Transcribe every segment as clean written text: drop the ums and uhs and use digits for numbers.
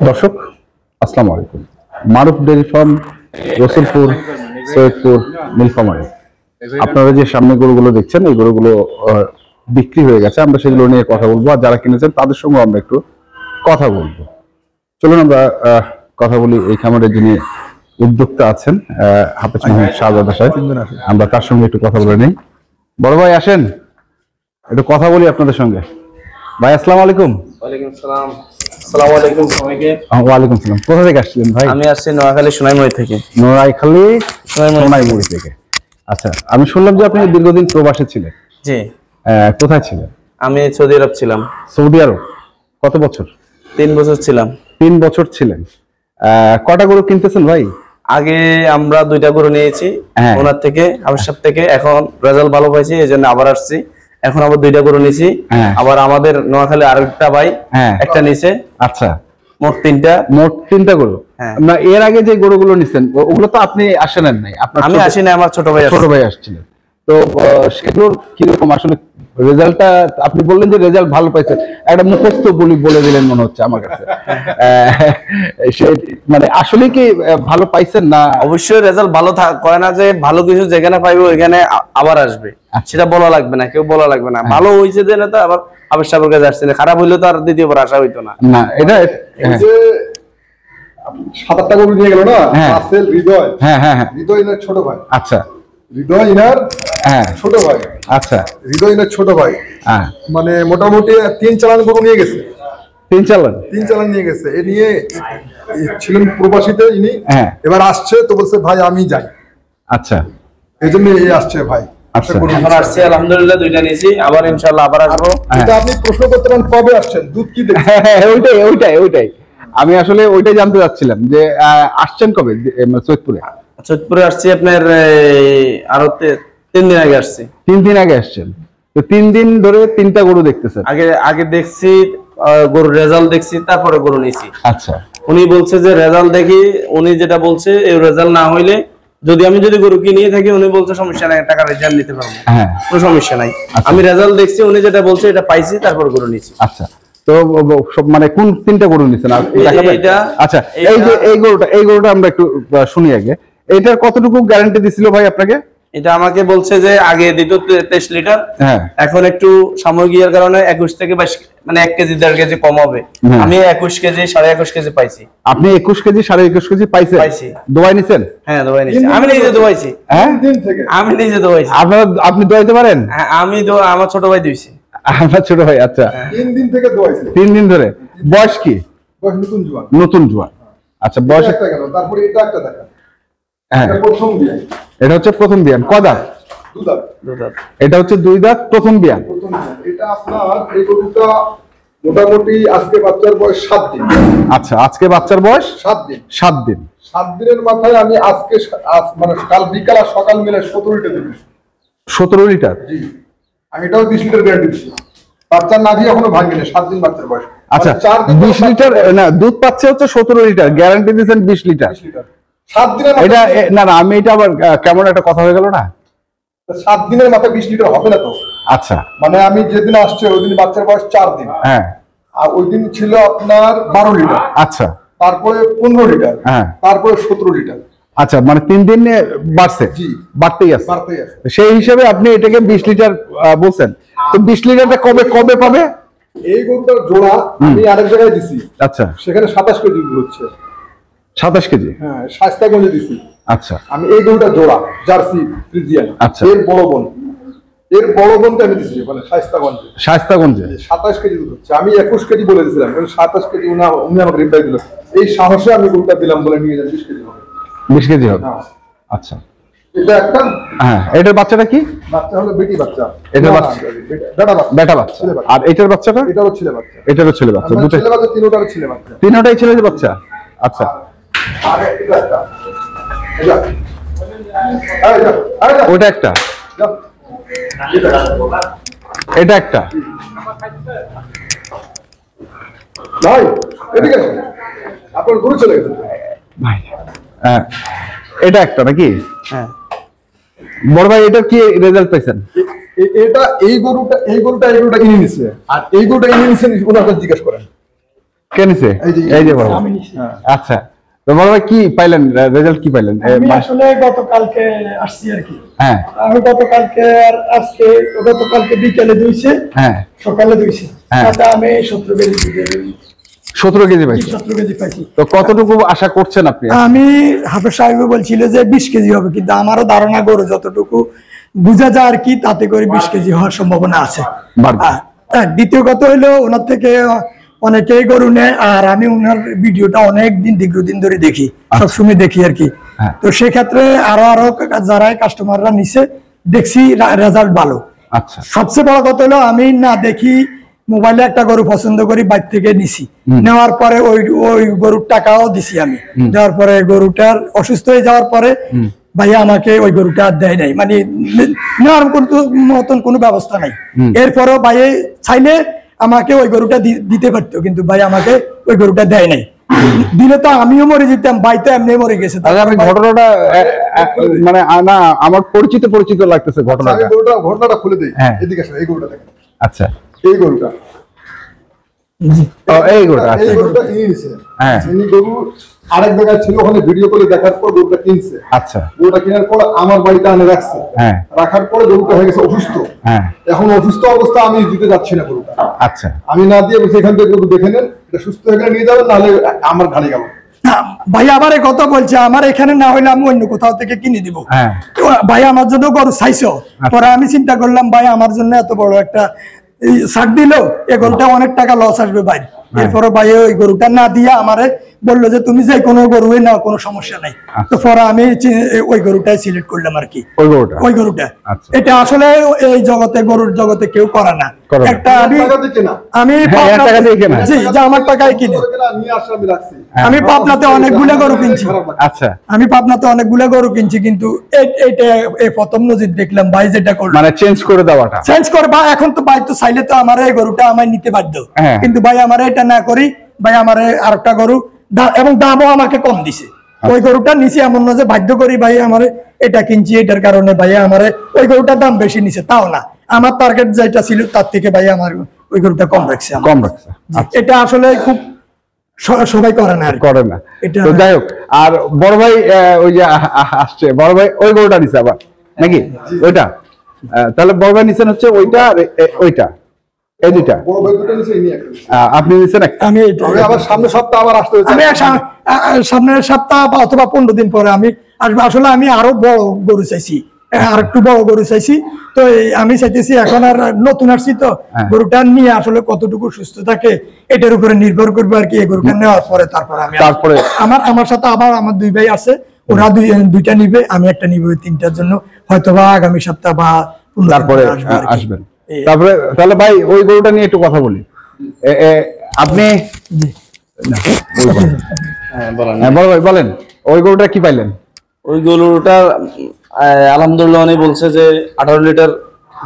দর্শক আসসালামু আলাইকুম। মারুফ ডেইরি ফার্ম, রসুলপুর, সৈয়দপুর, নীলফামারী। আপনারা যে সামনে গরুগুলো দেখছেন এই গরুগুলো বিক্রি হয়ে গেছে। আমরা সেগুলো নিয়ে কথা বলবো, আর যারা কিনেছেন তাদের সঙ্গে আমরা একটু কথা বলবো। চলুন আমরা কথা বলি এই খামারের যিনি উদ্যোক্তা আছেন, হাফেজ মোহাম্মদ শাহজাদা সাহেব। আমরা তার সঙ্গে একটু কথা বলে নিই। বড় ভাই আসেন, একটু কথা বলি আপনাদের সঙ্গে। ভাই আসসালামু আলাইকুম। ওয়ালাইকুম আসসালাম। আসসালামু আলাইকুম সবাইকে। ওয়ালাইকুম আসসালাম। কোথা থেকে আসছিলেন ভাই? আমি আসছি নোয়াখালী সোনাইমুড়ি থেকে। নোয়াখালী সোনাইমুড়ি থেকে। আচ্ছা, আমি শুনলাম যে আপনি দীর্ঘদিন প্রবাসে ছিলেন। জি। কোথায় ছিলেন? আমি সৌদি আরব ছিলাম। সৌদি আরব কত বছর? 3 বছর ছিলাম। 3 বছর ছিলেন। কটা গরু কিনতেছেন ভাই? আগে আমরা 2টা গরু নিয়েছি ওনার থেকে, আবশ্যক থেকে। এখন রেজাল্ট ভালো পাইছি, এজন্য আবার আসছি। এখন আবার 2টা গরু নিয়েছি। আবার আমাদের নোয়াখালী আরেকটা ভাই একটা নিছে। আচ্ছা, মোট 3টা গরু। না, এর আগে যে গরুগুলো নিছেন ওগুলো তো আপনি আসেন নাই? আমি আসি না, আমার ছোট ভাই আসছিলেন। তো সেগুলোর কিরকম আসলে রেজাল্টটা? আপনি বললেন যে রেজাল্ট ভালো পাইছেন, একটা মুখস্থ বলে দিলেন মনে হচ্ছে আমার কাছে। মানে আসলে কি ভালো পাইছেন না? অবশ্যই রেজাল্ট ভালো করে না যে ভালো কিছু যেখানে পাইবো ওইখানে আবার আসবে, সেটা বলা লাগবে না, কেউ বলা লাগবে না। ভালো হয়েছে যে না তো আবার আবার কাছে আসছে না, খারাপ হইলে তো আর দ্বিতীয়বার আসা হইতো না। না, এটা যে 7-8টা গরু নিয়ে গেল না, আসেল হৃদয়। হৃদয় ইনার ছোট ভাই। আচ্ছা, হৃদয় ইনার ছোট ভাই। আচ্ছা, হৃদয় ইনার ছোট ভাই। মানে মোটামুটি 3 চালান গরু নিয়ে গেছে। 3 চালান নিয়ে গেছে। এ নিয়ে ছিলেন প্রবাসীতে ইনি, এবার আসছে তো বলছে ভাই আমি যাই। আচ্ছা, এই জন্য এই আসছে ভাই। এখন আসছে আলহামদুলিল্লাহ, 2টা নিয়েছি, আবার ইনশাআল্লাহ আবার আসবো। এটা আপনি প্রশ্ন করতে পারেন কবে আসছেন, দুধ কি দেখছেন? ওইটাই আমি আসলে ওইটাই জানতে চাচ্ছিলাম যে আসছেন কবে সৈয়দপুরে? আসছি আপনার আরো 3 দিন আগে আসছি। 3 দিন আগে আসছেন। তো 3 দিন ধরে 3টা গরু দেখতেছেন? আগে দেখছি গরুর রেজাল্ট দেখছি, তারপরে গরু নিয়েছি। আচ্ছা, উনি বলছে যে রেজাল্ট দেখি, উনি যেটা বলছে এই রেজাল্ট না হইলে আমি যদি গরু কিনিয়ে থাকি, উনি বলছে সমস্যা নাই, টাকা রিটার্ন নিতে পারবো, কোনো সমস্যা নাই। আমি রেজাল্ট দেখছি, উনি যেটা বলছে এটা পাইছি, তারপর গরু নিয়েছি। আচ্ছা, তো মানে কোন 3টা গরু নিছেন? আচ্ছা, এই গরুটা আমরা একটু শুনি আগে। এটার কতটুকু গ্যারান্টি দিছিল ভাই আপনাকে? এটা আমাকে বলছে যে আগে দিত 23 লিটার, এখন একটু সাময়িকের কারণে 21 থেকে 22, মানে 1 কেজি 1.5 কেজি কম হবে। আমি 21 কেজি 21.5 কেজি পাইছি। আপনি 21 কেজি 21.5 কেজি পাইছি? দোয়াই নিছেন? হ্যাঁ, দোয়াই নিছি। আমি নিজে দোয়াইছি। আমি নিজে দোয়াইছি। আপনি দোয়াইতে পারেন? আমি আমার ছোট ভাই দিয়েছি। আপনার ছোট ভাই? আচ্ছা, 3 দিন থেকে দোয়াইছে। 3 দিন ধরে। বয়স কি? বয়স নতুন জোয়ান। আচ্ছা, বয়স একটা গেল, তারপরে এটা একটা দেখা। এটা প্রথম বিয়ান। এটা হচ্ছে প্রথম বিয়ান। কয় দাঁত? 2 দাঁত। এটা হচ্ছে 2 দাঁত, প্রথম বিয়ান। এটা আপনার এই গরুটা মোটামুটি আজকে বাচ্চার বয়স 7 দিন। আচ্ছা, আজকে বাচ্চার বয়স 7 দিন। 7 দিন। 7 দিনের মাথায় আমি আজকে মানে কাল বিকাল আর সকাল মিলে 17 লিটার দিয়েছি। 17 লিটার? জি। আমি এটাও 20 লিটার গ্যারান্টি দিচ্ছি। বাচ্চার নাভি এখনো ভাঙেনি, 7 দিন বাচ্চার বয়স। আচ্ছা, 20 লিটার না দুধ পাচ্ছে হচ্ছে 17 লিটার, গ্যারান্টি দিয়েছেন 20 লিটার। 7 দিনের এটা না আমি এটা আবার কেমন একটা কথা হয়ে গেল না? 7 দিনের মাথায় 20 লিটার হবে না তো? আচ্ছা, মানে আমি যেদিন আসছে ওই দিন বাচ্চার বয়স 4 দিন। আর ওই দিন ছিল আপনার 12 লিটার। আচ্ছা, তারপরে 15 লিটার। তারপরে 17 লিটার। আচ্ছা, মানে 3 দিন বাড়ছে? জি, বাড়তেই আছে। সেই হিসেবে আপনি এটাকে 20 লিটার বলছেন। তো 20 লিটারটা কবে পাবে? এই গরুটার জোড়া আমি আরেক জায়গায় দিছি। আচ্ছা, সেখানে 27 কেজি দুধ হচ্ছে। 27 কেজি? হ্যাঁ, শাস্তাগঞ্জে দিছি। আচ্ছা, আমি এই গরুটা জোড়া জার্সি ফ্রিজিয়ান। আচ্ছা, এর বড় বোনটা আমি দিছি মানে শাস্তাগঞ্জে। 27 কেজি দুধ হচ্ছে। আমি 21 কেজি বলে দিয়েছিলাম, কিন্তু 27 কেজি উনি আমাকে রিপ্লাই দিল। এই সাহসে আমি গরুটা দিলাম বলে নিয়ে যান 20 কেজি হবে। 20 কেজি হবে? আচ্ছা, এটা একটা। এটার বাচ্চাটা কি? বাচ্চা হলো বেটি বাচ্চা। এটার বাচ্চা বেটা বাচ্চা। আর এটার বাচ্চাটা? এটারও ছেলে বাচ্চা। ছেলে বাচ্চা। দুটো ছেলে বাচ্চা, তিনটারও ছেলে বাচ্চা। তিনটাই ছেলে বাচ্চা? আচ্ছা, আর এটা একটা। ওটা একটা, এটা একটা। ভাই এদিকে আসুন, আপনার গরু চলে গেছে ভাই। এটা একটা নাকি? বড় ভাই, এটা কি রেজাল্ট পাইছেন? এটা এই গরুটা ইনি নিছে, আর এই গরুটা ইনি নিছেন ওনাকে জিজ্ঞেস করেন। কে নিছে? এই যে বড় ভাই। আচ্ছা, তো বড় ভাই কি পাইলেন, রেজাল্ট কি পাইলেন? আমি আসলে গতকালকে আসছি আর কি। হ্যাঁ, আমি গতকালকে আর আজকে, গতকালকে বিকেলে দুইছে, হ্যাঁ, সকালে দুইছে, হ্যাঁ। তাতে আমি 17 কেজি দুধ 17 কেজি পাইছেন। 17 কেজি পাইছি। তো কতটুকু আশা করছেন আপনি? আমি হাফেজ সাহেব বলছিল যে 20 কেজি হবে, কিন্তু আমারও ধারণা গরু যতটুকু বোঝা যায় আর কি, তাতে করে 20 কেজি হওয়ার সম্ভাবনা আছে। বাড়বে। দ্বিতীয় কথা হলো ওনার থেকে অনেকেই গরু নেয়, আর আমি ওনার ভিডিওটা অনেক দিন দীর্ঘদিন ধরে দেখি, সবসময় দেখি আর কি। হ্যাঁ। তো সেক্ষেত্রে আরো যারা কাস্টমাররা নিছে দেখছি রেজাল্ট ভালো। আচ্ছা, সবচেয়ে বড় কথা হলো আমি না দেখি মোবাইলে একটা গরু পছন্দ করি, বাইর থেকে নিছি, নেওয়ার পরে ওই গরুর টাকাও দিছি আমি। দেওয়ার পরে গরুটার অসুস্থ হয়ে যাওয়ার পরে ভাইয়া আমাকে ওই গরুটা দেয় নাই, মানে নেওয়ার মতন কোনো ব্যবস্থা নাই। এরপরেও ভাইয়া চাইলে আমাকে ওই গরুটা দিতে পারতো, কিন্তু ভাই আমাকে ওই গরুটা দেয় নাই। দিলে তো আমিও মরে যেতাম, ভাই তো এমনি মরে গেছে। আমি ঘটনাটা মানে না আমার পরিচিত লাগতেছে ঘটনাটা। ঘটনাটা খুলে দেই। হ্যাঁ। এদিকে আসেন, এই গরুটা দেখেন। আচ্ছা, এই গরুটা, এই গরুটা। আচ্ছা, এই গরুটা ইনি নিছে। হ্যাঁ। ইনি গরু আরেক জায়গায় ছিল, ওখানে ভিডিও করে দেখার পর গরুটা কিনছে। আচ্ছা, গরুটা কেনার পর আমার বাড়িতে আনে রাখছে। হ্যাঁ। রাখার পরে গরুটা হয়ে গেছে অসুস্থ। হ্যাঁ। এখন অসুস্থ অবস্থা আমি দিতে যাচ্ছি না গরুটা। আচ্ছা, আমি না দিয়ে বলছি এখান থেকে গরু দেখে নেন, এটা সুস্থ হয়ে গেলে নিয়ে যাবেন, নাহলে আমার ঘাড়ে গেল। না, ভাই আবার এই কথা বলছে, আমার এখানে না হইলে আমি অন্য কোথাও থেকে কিনে দিব। হ্যাঁ। তো ভাই আমার জন্য গরু চাইছো, পরে আমি চিন্তা করলাম ভাই আমার জন্য এত বড় একটা ছাড় দিল, এই গরুটা অনেক টাকা লস আসবে ভাই। এরপরে ভাই ওই গরুটা না দিয়ে আমারে বললো যে তুমি যে কোনো গরুই নাও, কোনো সমস্যা নাই। তো পরে আমি ওই গরুটাই সিলেক্ট করলাম আর কি। ওই গরুটা আচ্ছা। এটা আসলে এই জগতে, গরুর জগতে কেউ করে না। একটা আমি জি, যে আমার টাকায় কিনে আমি পাবনাতে অনেকগুলো গরু কিনছি। আচ্ছা, আমি পাবনাতে অনেকগুলো গরু কিনছি, কিন্তু এইটা এই প্রথম নজির দেখলাম ভাই যেটা করলো, মানে চেঞ্জ করে দেওয়াটা। চেঞ্জ করে বা এখন তো ভাই তো চাইলে তো আমার এই গরুটা আমায় নিতে বাধ্য, হ্যাঁ। কিন্তু ভাই আমার এটা না করি, ভাই আমার আরেকটা গরু এবং দামও আমাকে কম দিছে। ওই গরুটা নিচে এমন না যে বাধ্য করি ভাই আমার এটা কিনছি, এটার কারণে ভাই আমার ওই গরুটার দাম বেশি নিছে, তাও না। আমার টার্গেট যেটা ছিল তার থেকে ভাই আমার ওই গরুটা কম রাখছে। কম রাখছে। এটা আসলে খুব সবাই করে না, করে না। তো যাই হোক, আর বড় ভাই ওই যে আসছে, বড় ভাই ওই গরুটা নিছে আবার নাকি? ওইটা তাহলে বড় ভাই নিছেন হচ্ছে ওইটা আর ওইটা, এই দুইটা। বড় ভাই দুটো নিছে, ইনি একটা নিছে। আপনি নিছেন একটা। আমি আবার সামনের সপ্তাহ আবার আসতে হচ্ছে। আমি সামনের সপ্তাহ অথবা 15 দিন পরে আমি আসবো। আসলে আমি আরো বড় গরু চাইছি, আর একটু বড় গরু চাইছি। তো আমি চাইতেছি, এখন আর নতুন আসছি তো, গরুটা নিয়ে আসলে কতটুকু সুস্থ থাকে এটার উপরে নির্ভর করবে আর কি। এই গরুটা নেওয়ার পরে তারপরে আমার সাথে আবার আমার দুই ভাই আছে, ওরা দুইটা নিবে, আমি একটা নিব। ওই তিনটার জন্য হয়তোবা আগামী সপ্তাহ বা তারপরে আসবেন। তারপরে তাহলে ভাই ওই গরুটা নিয়ে একটু কথা বলি। আপনি বড় ভাই বলেন, ওই গরুটা কি পাইলেন? ওই গরুটা আলহামদুলিল্লাহ উনি বলছে যে 18 লিটার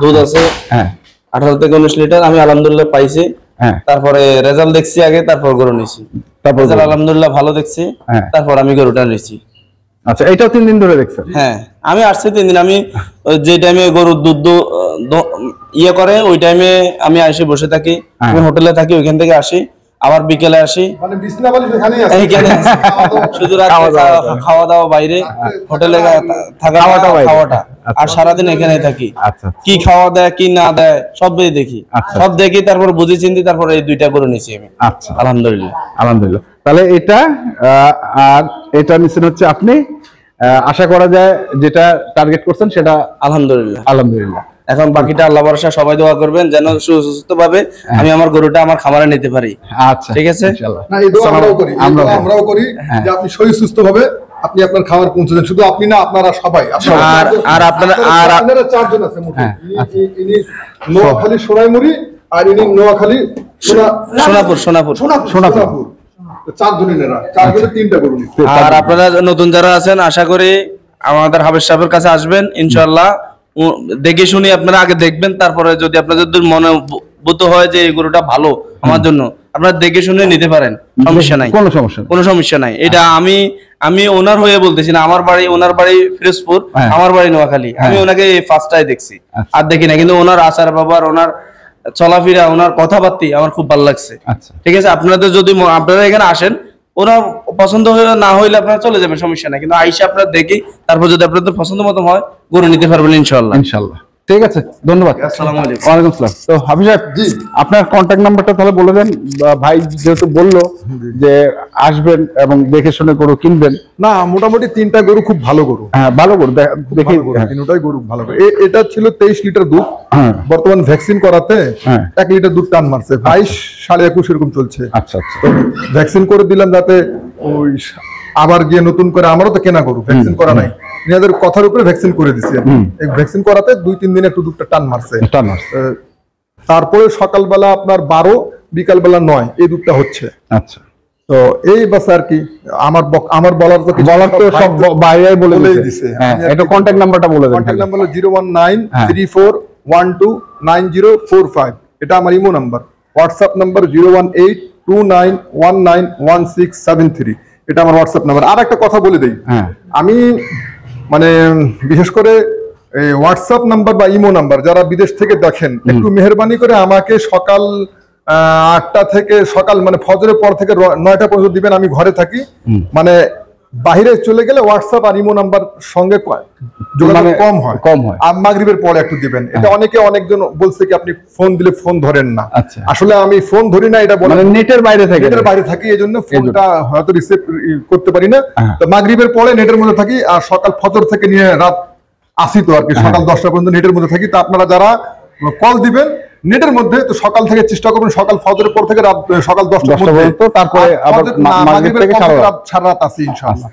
দুধ আছে। হ্যাঁ, 18 থেকে 19 লিটার আমি আলহামদুলিল্লাহ পাইছি। হ্যাঁ। তারপরে রেজাল্ট দেখছি আগে, তারপর গরু নিছি। তারপর আলহামদুলিল্লাহ ভালো দেখছি। হ্যাঁ। তারপর আমি গরুটা নিছি। আচ্ছা, এটাও 3 দিন ধরে দেখছেন? হ্যাঁ, আমি আসছি 3 দিন। আমি যে টাইমে গরুর দুধ ইয়ে করে ওই টাইমে আমি এসে বসে থাকি। আমি হোটেলে থাকি, ওইখান থেকে আসি, আবার বিকেলে আসি, মানে বিছনা বালিশ এখানেই আছে। এইখানে শুধু রাতে খাওয়া দাওয়া বাইরে, হোটেলে খাওয়াটা, আর সারাদিন এখানেই থাকি। আচ্ছা, কি খাওয়া দেয় কি না দেয় সবই দেখি। সব দেখি, তারপর বুঝি চিন্তি, তারপর এই দুইটা গরু নিছি আমি। আচ্ছা, আলহামদুলিল্লাহ। আলহামদুলিল্লাহ। তাহলে এটা আর এটা নিছেন হচ্ছে আপনি, আশা করা যায় যেটা টার্গেট করছেন সেটা। আলহামদুলিল্লাহ। আলহামদুলিল্লাহ। এখন বাকিটা আল্লাহ ভরসা, সবাই দোয়া করবেন যেন সুস্থ ভাবে আমি আমার গরুটা আমার খামারে নিতে পারি। আচ্ছা, ঠিক আছে। ইনশাআল্লাহ। না, এই দোয়া আমরাও করি, আমরাও করি যে আপনি শরীর সুস্থ ভাবে আপনি আপনার খাবার পৌঁছে দেন। শুধু আপনি না, আপনারা সবাই। আর আপনারা 4 জন আছে মোটে। ইনি নোয়াখালী সোনাইমুড়ি, আর ইনি নোয়াখালী সোনাপুর। 4 জনেরা, 4 জনে 3টা গরু নিচ্ছে। আর আপনারা নতুন যারা আছেন, আশা করি আমাদের হাবেজ সাহেবের কাছে আসবেন ইনশাআল্লাহ। দেখে শুনি আপনারা আগে দেখবেন, তারপরে যদি আপনাদের মনে বোধ হয় যে এই গরুটা ভালো আমার জন্য, আপনারা দেখে শুনে নিতে পারেন, সমস্যা নাই, কোনো সমস্যা নাই। এটা আমি ওনার হয়ে বলতেছি না। ওনার বাড়ি ফিরোজপুর, আমার বাড়ি নোয়াখালী। আমি ওনাকে ফার্স্ট টাইম দেখছি, আর দেখি না, কিন্তু ওনার আচার ব্যবহার, ওনার চলাফেরা, ওনার কথাবার্তা আমার খুব ভালো লাগছে। আচ্ছা ঠিক আছে, আপনাদের যদি আপনারা এখানে আসেন, ওরা পছন্দ না হইলে আপনারা চলে যাবেন, সমস্যা নাই, কিন্তু আইসা আপনারা দেখি তারপর যদি আপনাদের পছন্দ মতো হয় গরু নিতে পারবেন ইনশাআল্লাহ। ইনশাআল্লাহ, ঠিক আছে, ধন্যবাদ। আসসালামু আলাইকুম। ওয়ালাইকুম আসসালাম। তো হাফিজ সাহেব, আপনার কন্ট্যাক্ট নাম্বারটা তাহলে বলে দেন। ভাই যেহেতু বললো যে আসবেন এবং দেখে শুনে গরু কিনবেন। না, মোটামুটি 3টা গরু খুব ভালো গরু। হ্যাঁ, ভালো গরু দেখি। তিনটাই গরু ভালো গরু। এটা ছিল 23 লিটার দুধ, হ্যাঁ। বর্তমান ভ্যাকসিন করাতে হ্যাঁ। 1 লিটার দুধ টান মারছে, 22 21.5 এরকম চলছে। আচ্ছা আচ্ছা, ভ্যাকসিন করে দিলাম যাতে ওই আবার গিয়ে নতুন করে, আমারও তো কেনা গরু, ভ্যাকসিন করা নাই, নিজেদের কথার উপরে ভ্যাকসিন করে দিছি। এই ভ্যাকসিন করাতে 2-3 দিনে একটু দুধটা টান মারছে। তারপরে সকালবেলা আপনার 12, বিকালবেলা 9 এই দুধটা হচ্ছে। আচ্ছা, তো এই বাস আর কি, আমার বলার তো সব বাইরে বলে দিছে। হ্যাঁ, এটা কন্ট্যাক্ট নাম্বারটা বলে দেন। কন্ট্যাক্ট নাম্বার হলো 01934129045। এটা আমার ইমো নাম্বার। WhatsApp number 01829191673। এটা আমার হোয়াটসঅ্যাপ নাম্বার। আর একটা কথা বলে দেই, আমি মানে বিশেষ করে হোয়াটসঅ্যাপ নাম্বার বা ইমো নাম্বার যারা বিদেশ থেকে দেখেন, একটু মেহরবানি করে আমাকে সকাল 8টা থেকে সকাল মানে ফজরের পর থেকে 9টা পর্যন্ত দিবেন। আমি ঘরে থাকি, মানে বাইরে চলে গেলে হোয়াটসঅ্যাপ আর ইমো নাম্বার সঙ্গে যোগাযোগ কম হয়। আর মাগরিবের পরে একটু দিবেন। এটা অনেকজন বলছে কি আপনি ফোন দিলে ফোন ধরেন না। আসলে আমি ফোন ধরি না, এটা বলে নেটের বাইরে থাকি, এই জন্য ফোনটা হয়তো রিসিভ করতে পারি না। তো মাগরিবের পরে নেটের মধ্যে থাকি, আর সকাল ফজর থেকে নিয়ে রাত আসি তো আর কি, সকাল 10টা পর্যন্ত নেটের মধ্যে থাকি। তো আপনারা যারা কল দিবেন নেটের মধ্যে, তো সকাল থেকে চেষ্টা করবেন সকাল ফজরের পর থেকে রাত সকাল 10টা পর্যন্ত, তারপরে আবার মাগরিবের পর থেকে সারা রাত আসি ইনশাআল্লাহ।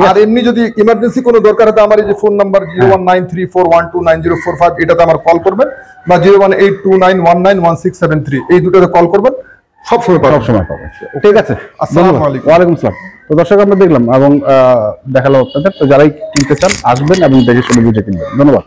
আর এমনি যদি ইমার্জেন্সি কোনো দরকার হয়, আমার এই যে ফোন নাম্বার 01934129045, এটাতে আমার কল করবেন, বা 01829191673 এই দুটোতে কল করবেন, সবসময় পাবেন। ঠিক আছে, আসসালামু আলাইকুম। ওয়ালাইকুম আসসালাম। তো দর্শক, আমরা দেখলাম এবং দেখালাম আপনাদের। তো যারাই কিনতে চান আসবেন এবং দেখে শুনে বুঝে কিনবেন। ধন্যবাদ।